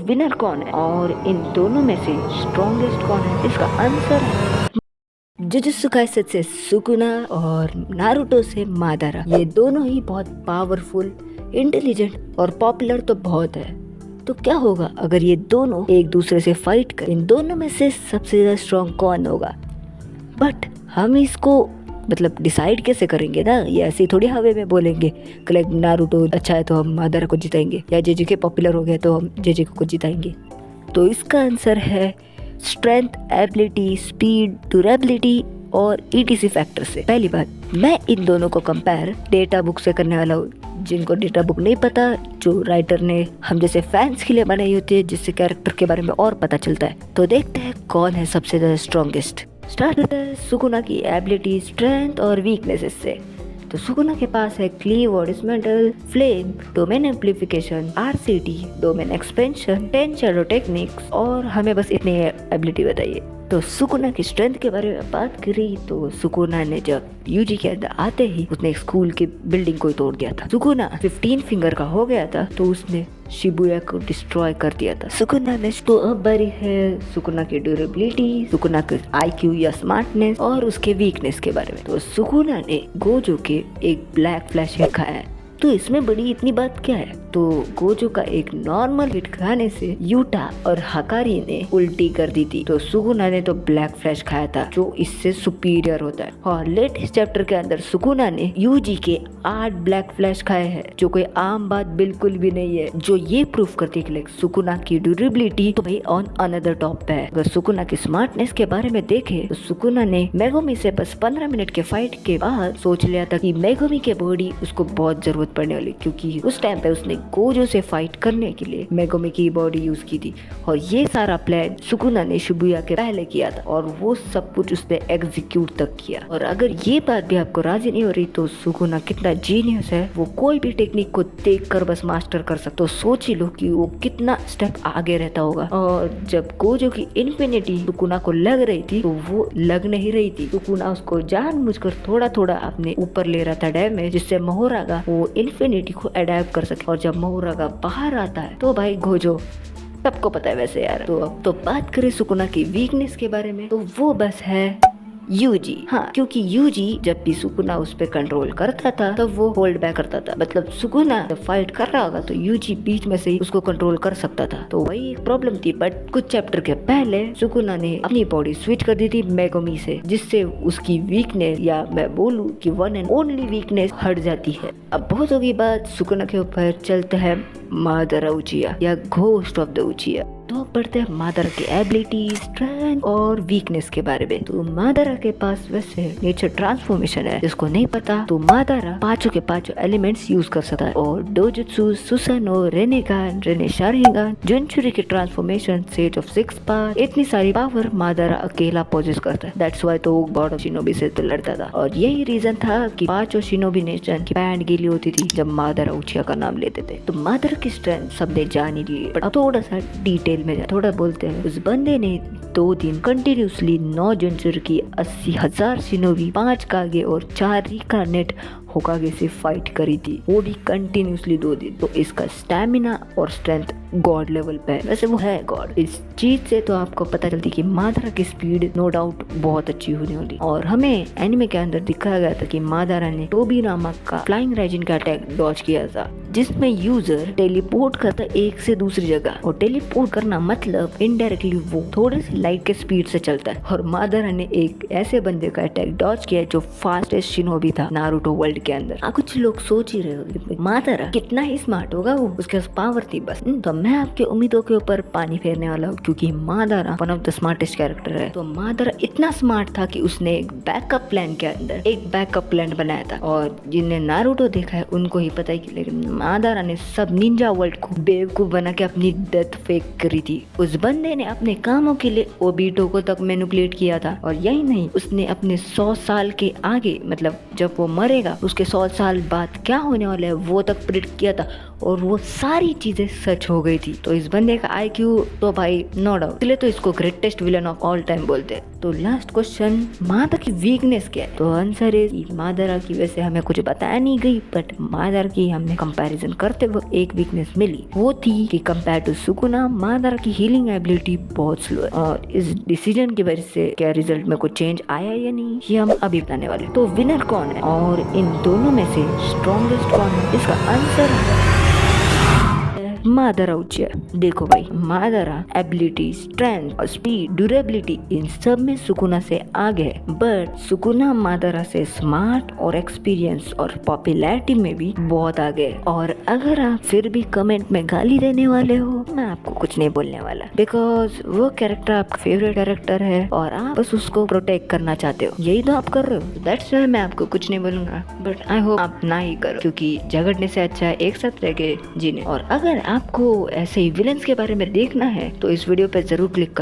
Winner कौन है और इन दोनों में से स्ट्रॉन्गेस्ट कौन है, इसका आंसर है जुजुत्सु काइसेन से सुकुना और नारुतो से मादारा। ये दोनों ही बहुत पावरफुल, इंटेलिजेंट और पॉपुलर तो बहुत है। तो क्या होगा अगर ये दोनों एक दूसरे से फाइट कर, इन दोनों में से सबसे ज्यादा स्ट्रॉन्ग कौन होगा। बट हम इसको मतलब डिसाइड कैसे करेंगे ना, ये ऐसे ही थोड़ी हवा में बोलेंगे कि नारुतो अच्छा है तो हम मादारा को जिताएंगे, या जेजेके पॉपुलर हो गया तो हम जेजेके को जिताएंगे। तो इसका आंसर है स्ट्रेंथ, एबिलिटी, स्पीड, ड्यूरेबिलिटी और ईटीसी फैक्टर से। पहली बात, मैं इन दोनों को कंपेयर डेटा बुक से करने वाला हूँ। जिनको डेटा बुक नहीं पता, जो राइटर ने हम जैसे फैंस के लिए बनाई होती है, जिससे कैरेक्टर के बारे में और पता चलता है। तो देखते हैं कौन है सबसे ज्यादा स्ट्रॉन्गेस्ट। स्टार्ट होता है सुकुना की एबिलिटी, स्ट्रेंथ और वीकनेसेस से। तो सुकुना के पास है क्लीव और dismantle, flame, domain amplification, RCT, domain expansion, 10 shadow techniques, और हमें बस इतनी एबिलिटी बताइए। तो सुकुना की स्ट्रेंथ के बारे में बात करी तो सुकुना ने जब यूजी के अंदर आते ही उसने एक स्कूल की बिल्डिंग को ही तोड़ दिया था। सुकुना 15 फिंगर का हो गया था तो उसने शिबुया को डिस्ट्रॉय कर दिया था। सुकुना ने तो अब बारी है सुकुना की ड्यूरेबिलिटी, सुकुना के आईक्यू या स्मार्टनेस और उसके वीकनेस के बारे में। तो सुकुना ने गोजो के एक ब्लैक फ्लैश हिट खाया है। तो इसमें बड़ी इतनी बात क्या है, तो गोजो का एक नॉर्मल हिट खाने से यूटा और हकारी ने उल्टी कर दी थी। तो सुकुना ने तो ब्लैक फ्लैश खाया था जो इससे सुपीरियर होता है। और लेटेस्ट चैप्टर के अंदर सुकुना ने यूजी के 8 ब्लैक फ्लैश खाए हैं, जो कोई आम बात बिल्कुल भी नहीं है, जो ये प्रूफ करती है कि सुकुना की ड्यूरेबिलिटी तो भाई ऑन अनदर टॉप पे है। अगर सुकुना की स्मार्टनेस के बारे में देखे तो सुकुना ने मेगुमी से बस 15 मिनट के फाइट के बाद सोच लिया था कि मेगुमी के बॉडी उसको बहुत जरूरत पड़ने वाली, क्योंकि उस टाइम पे उसने गोजो से फाइट करने के लिए मेगुमी की बॉडी यूज की थी। और ये सारा प्लान सुकुना ने शिबुया के पहले किया था और वो सब कुछ उसने एग्जीक्यूट तक किया। और अगर ये बात भी आपको राजी नहीं हो रही तो सुकुना कितना जीनियस है, वो कोई भी टेक्निक को देखकर बस मास्टर कर सकता। तो सोच ही लो कि वो कितना स्टेप आगे रहता होगा। और जब गोजो की इन्फिनिटी सुकुना को लग रही थी तो वो लग नहीं रही थी। सुकुना उसको जानबूझकर थोड़ा थोड़ा अपने ऊपर ले रहा था डैमेज, जिससे मोहोरागा वो इन्फिनिटी को अडैप्ट कर सके। और जब मोहोरागा बाहर आता है तो भाई गोजो सबको पता है वैसे यार। तो अब तो बात करें सुकुना की वीकनेस के बारे में, तो वो बस है यूजी। हाँ, क्योंकि यूजी जब भी सुकुना उस पर कंट्रोल करता था तब वो होल्ड बैक करता था। मतलब सुकुना जब फाइट कर रहा होगा तो यूजी बीच में से ही उसको कंट्रोल कर सकता था। तो वही एक प्रॉब्लम थी। बट कुछ चैप्टर के पहले सुकुना ने अपनी बॉडी स्विच कर दी थी मेगुमी से, जिससे उसकी वीकनेस, या मैं बोलूं कि वन एंड ओनली वीकनेस, हट जाती है। अब बहुत होगी बात सुकुना के ऊपर, चलता है मादारा उचिया या घोस्ट ऑफ द उचिया। तो पढ़ते हैं मादारा की एबिलिटी, स्ट्रेंथ और वीकनेस के बारे में। तो मादारा के पास वैसे नेचर ट्रांसफॉर्मेशन है, जिसको नहीं पता तो मादारा पांचों के पांचों एलिमेंट्स यूज कर सकता है। और डोजुत्सु, सुसानो, रेनेगान, रेने शारिंगान, जुनचुरी की ट्रांसफॉर्मेशन, सेज ऑफ 6 पावर, इतनी सारी पावर मादारा अकेला पोजेस करता है। दैट्स व्हाई तो गॉड ऑफ शिनोबी से तो लड़ता था। और यही रीजन था कि पांचों शिनोबी नेशन की बैंड गीली होती थी जब मादारा उचिया का नाम लेते थे। तो मादारा की स्ट्रेंथ सबने जान ही ली, बट अब थोड़ा सा डिटेल में थोड़ा बोलते हैं। उस बंदे ने 2 दिन कंटिन्यूसली 9 जुनचुरी की 80,000 शिनोबी, 5 कागे और 4 रिकार्नेट होकागे से फाइट करी थी, वो भी कंटिन्यूसली 2 दिन। तो इसका स्टैमिना और स्ट्रेंथ गॉड लेवल पे है। वैसे वो है गॉड। इस चीज से तो आपको पता चलती कि मादारा की स्पीड नो डाउट बहुत अच्छी होने वाली। और हमें एनिमे के अंदर दिखाया गया था कि मादारा ने टोबी नामक का फ्लाइंग राइजिन का अटैक डॉज किया था, जिसमें यूजर टेलीपोर्ट करता एक से दूसरी जगह। और टेलीपोर्ट करना मतलब इनडायरेक्टली वो थोड़े से लाइट के स्पीड से चलता है। और मादारा ने एक ऐसे बंदे का अटैक डॉज किया जो फास्टेस्ट शिनोबी था नारुतो वर्ल्ड के अंदर। कुछ लोग सोच ही रहे होंगे मादारा कितना ही स्मार्ट होगा, वो उसके पास पावर थी बस। तो मैं आपकी उम्मीदों के ऊपर पानी फेरने वाला हूँ, क्योंकि मादारा one of the smartest character है। तो मादारा इतना स्मार्ट था कि उसने एक बैकअप प्लान के अंदर एक बैकअप प्लान बनाया था। और जिन्हें नारुतो देखा है उनको ही पता है कि लेकिन मादारा ने सब निंजा वर्ल्ड को बेवकूफ बना के अपनी डेथ फेक करी थी। उस बंदे ने अपने कामों के लिए ओबीटो को तक मैनिपुलेट किया था। और यही नहीं, उसने अपने 100 साल के आगे, मतलब जब वो मरेगा उसके 100 साल बाद क्या होने वाला है वो तक प्रिडिक्ट किया था। और वो सारी चीजें सच हो गई थी। तो इस बंदे का IQ तो भाई नो डाउट, इसलिए तो इसको greatest villain of all time बोलते हैं। तो लास्ट क्वेश्चन, मादरा की वीकनेस क्या है? तो आंसर इज मादरा की वैसे हमें कुछ बताया नहीं गई, बट मादरा की हमने कंपैरिजन करते वक्त एक वीकनेस मिली, वो थी कि कंपेयर टू सुकुना मादरा की हीलिंग एबिलिटी बहुत स्लो है। और इस डिसीजन की वजह से क्या रिजल्ट में कुछ चेंज आया या नहीं, ये हम अभी बताने वाले। तो विनर कौन है और इन दोनों में से स्ट्रॉन्गेस्ट कौन है, इसका आंसर है मादरा उचिया। देखो भाई, मादरा एबिलिटी, स्ट्रेंथ और स्पीड, ड्यूरेबिलिटी इन सब में सुकुना से आगे है, बट सुकुना मादरा से स्मार्ट और एक्सपीरियंस और पॉपुलैरिटी में भी बहुत आगे है। और अगर आप फिर भी कमेंट में गाली देने वाले हो, मैं आपको कुछ नहीं बोलने वाला, बिकॉज वो कैरेक्टर आपका फेवरेट कैरेक्टर है और आप बस उसको प्रोटेक्ट करना चाहते हो, यही तो आप कर रहे हो। दैट्स व्हाई मैं आपको कुछ नहीं बोलूंगा, बट आई होप आप ना ही करो, क्योंकि झगड़ने से अच्छा है एक साथ रह के जीने। और अगर आपको ऐसे ही विलन्स के बारे में देखना है तो इस वीडियो पे जरूर क्लिक करो।